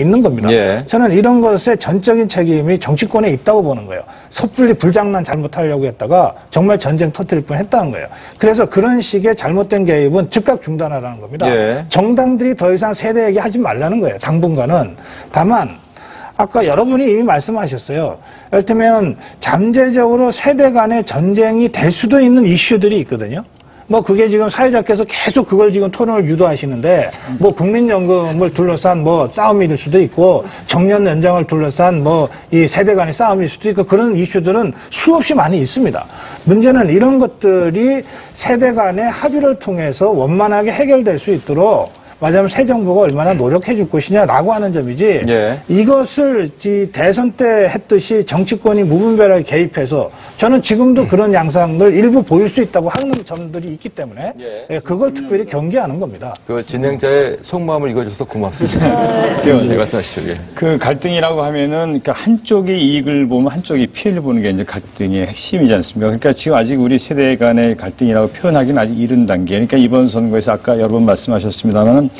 있는 겁니다. 예. 저는 이런 것의 전적인 책임이 정치권에 있다고 보는 거예요. 섣불리 불장난 잘못하려고 했다가 정말 전쟁 터뜨릴 뻔했다는 거예요. 그래서 그런 식의 잘못된 개입은 즉각 중단하라는 겁니다. 예. 정당들이 더 이상 세대 얘기 하지 말라는 거예요. 당분간은. 다만 아까 여러분이 이미 말씀하셨어요. 이를테면 잠재적으로 세대 간의 전쟁이 될 수도 있는 이슈들이 있거든요. 뭐 그게 지금 사회자께서 계속 그걸 지금 토론을 유도하시는데 뭐 국민연금을 둘러싼 뭐 싸움일 수도 있고 정년 연장을 둘러싼 뭐 이 세대 간의 싸움일 수도 있고 그런 이슈들은 수없이 많이 있습니다. 문제는 이런 것들이 세대 간의 합의를 통해서 원만하게 해결될 수 있도록 말하자면 새 정부가 얼마나 노력해 줄 것이냐라고 하는 점이지 예. 이것을 대선 때 했듯이 정치권이 무분별하게 개입해서 저는 지금도 그런 양상을 일부 보일 수 있다고 하는 점들이 있기 때문에 예. 그걸 특별히 경계하는 겁니다. 그 진행자의 속마음을 읽어줘서 고맙습니다. 지금 말씀하시죠. 예. 그 갈등이라고 하면은 그러니까 한쪽의 이익을 보면 한쪽이 피해를 보는 게 이제 갈등의 핵심이지 않습니까? 그러니까 지금 아직 우리 세대 간의 갈등이라고 표현하기는 아직 이른 단계. 그러니까 이번 선거에서 아까 여러 번 말씀하셨습니다만은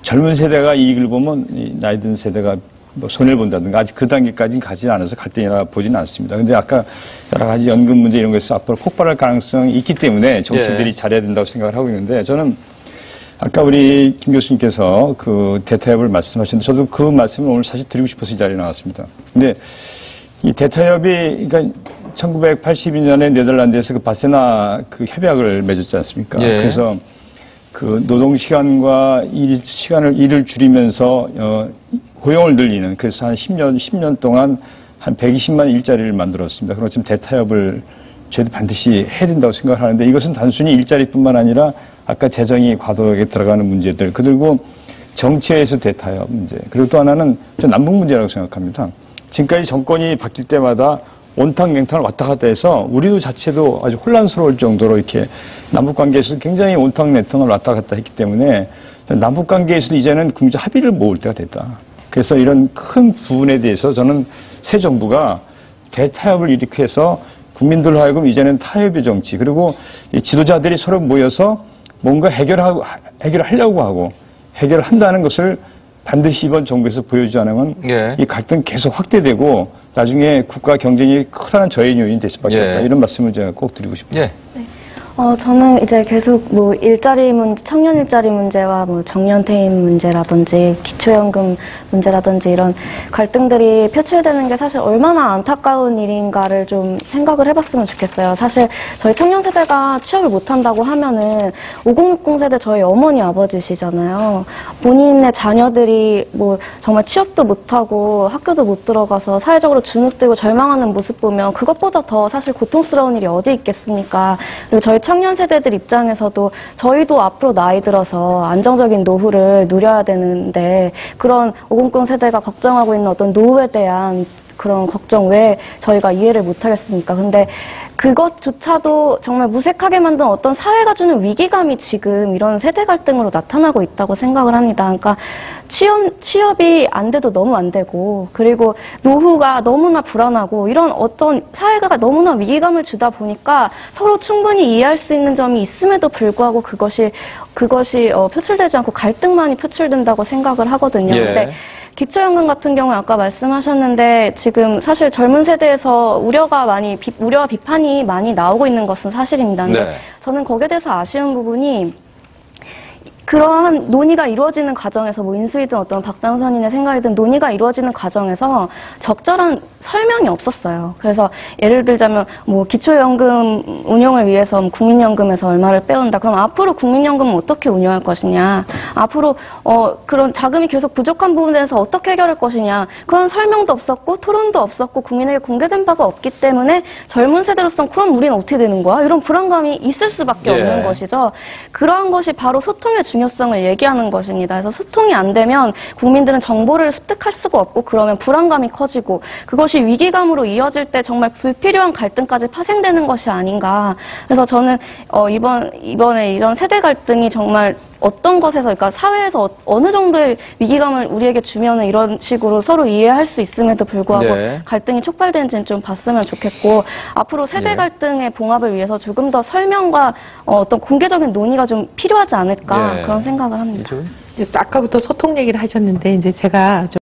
젊은 세대가 이익을 보면 나이 든 세대가 뭐 손해를 본다든가 아직 그 단계까지는 가지 않아서 갈등이라 보지는 않습니다. 근데 아까 여러 가지 연금 문제 이런 것에서 앞으로 폭발할 가능성이 있기 때문에 정치인들이 예. 잘해야 된다고 생각을 하고 있는데 저는 아까 우리 김 교수님께서 그 대타협을 말씀하셨는데 저도 그 말씀을 오늘 사실 드리고 싶어서 이 자리에 나왔습니다. 근데 이 대타협이 그러니까 1982년에 네덜란드에서 그 바세나 그 협약을 맺었지 않습니까? 예. 그래서 그 노동 시간과 일을 줄이면서 고용을 늘리는 그래서 한 10년 동안 한 120만 일자리를 만들었습니다. 그럼 지금 대타협을 저희도 반드시 해야 된다고 생각하는데 이것은 단순히 일자리뿐만 아니라 아까 재정이 과도하게 들어가는 문제들 그리고 정치에서 대타협 문제 그리고 또 하나는 저 남북 문제라고 생각합니다. 지금까지 정권이 바뀔 때마다 온탕냉탕을 왔다 갔다 해서 우리도 자체도 아주 혼란스러울 정도로 이렇게 남북관계에서 굉장히 온탕냉탕을 왔다 갔다 했기 때문에 남북관계에서도 이제는 국민적 합의를 모을 때가 됐다. 그래서 이런 큰 부분에 대해서 저는 새 정부가 대타협을 일으켜서 국민들로 하여금 이제는 타협의 정치 그리고 이 지도자들이 서로 모여서 뭔가 해결하려고 하고 해결을 한다는 것을 반드시 이번 정부에서 보여주지 않으면 예. 이 갈등 계속 확대되고 나중에 국가 경쟁이 커다란 저해 요인이 될 수밖에 없다. 이런 말씀을 제가 꼭 드리고 싶습니다. 예. 네. 저는 이제 계속 뭐 일자리 문제, 청년 일자리 문제와 뭐 정년 퇴임 문제라든지 기초연금 문제라든지 이런 갈등들이 표출되는 게 사실 얼마나 안타까운 일인가를 좀 생각을 해봤으면 좋겠어요. 사실 저희 청년 세대가 취업을 못한다고 하면은 5060 세대 저희 어머니 아버지시잖아요. 본인의 자녀들이 뭐 정말 취업도 못하고 학교도 못 들어가서 사회적으로 주눅들고 절망하는 모습 보면 그것보다 더 사실 고통스러운 일이 어디 있겠습니까? 그리고 저희 청년 세대들 입장에서도 저희도 앞으로 나이 들어서 안정적인 노후를 누려야 되는데 그런 5060 세대가 걱정하고 있는 어떤 노후에 대한 그런 걱정 왜 저희가 이해를 못하겠습니까? 근데 그것조차도 정말 무색하게 만든 어떤 사회가 주는 위기감이 지금 이런 세대 갈등으로 나타나고 있다고 생각을 합니다. 그러니까 취업이 안 돼도 너무 안 되고 그리고 노후가 너무나 불안하고 이런 어떤 사회가 너무나 위기감을 주다 보니까 서로 충분히 이해할 수 있는 점이 있음에도 불구하고 그것이 표출되지 않고 갈등만이 표출된다고 생각을 하거든요. 예. 근데 기초연금 같은 경우에 아까 말씀하셨는데 지금 사실 젊은 세대에서 우려와 비판이 많이 나오고 있는 것은 사실입니다. 근데 네. 저는 거기에 대해서 아쉬운 부분이 그러한 논의가 이루어지는 과정에서 뭐 인수위든 어떤 박당선인의 생각이든 논의가 이루어지는 과정에서 적절한 설명이 없었어요. 그래서 예를 들자면 뭐 기초연금 운용을 위해서 국민연금에서 얼마를 빼온다. 그럼 앞으로 국민연금은 어떻게 운영할 것이냐. 앞으로 그런 자금이 계속 부족한 부분에 대해서 어떻게 해결할 것이냐. 그런 설명도 없었고 토론도 없었고 국민에게 공개된 바가 없기 때문에 젊은 세대로서는 그럼 우리는 어떻게 되는 거야? 이런 불안감이 있을 수밖에 없는 것이죠. 그러한 것이 바로 소통의 중요성을 얘기하는 것입니다. 그래서 소통이 안 되면 국민들은 정보를 습득할 수가 없고 그러면 불안감이 커지고 그것이 위기감으로 이어질 때 정말 불필요한 갈등까지 파생되는 것이 아닌가. 그래서 저는 이번에 이런 세대 갈등이 정말 어떤 것에서 그러니까 사회에서 어느 정도의 위기감을 우리에게 주면은 이런 식으로 서로 이해할 수 있음에도 불구하고 갈등이 촉발되는지는 좀 봤으면 좋겠고 앞으로 세대 갈등의 봉합을 위해서 조금 더 설명과 어떤 공개적인 논의가 좀 필요하지 않을까 그런 생각을 합니다. 이제 아까부터 소통 얘기를 하셨는데 이제 제가 좀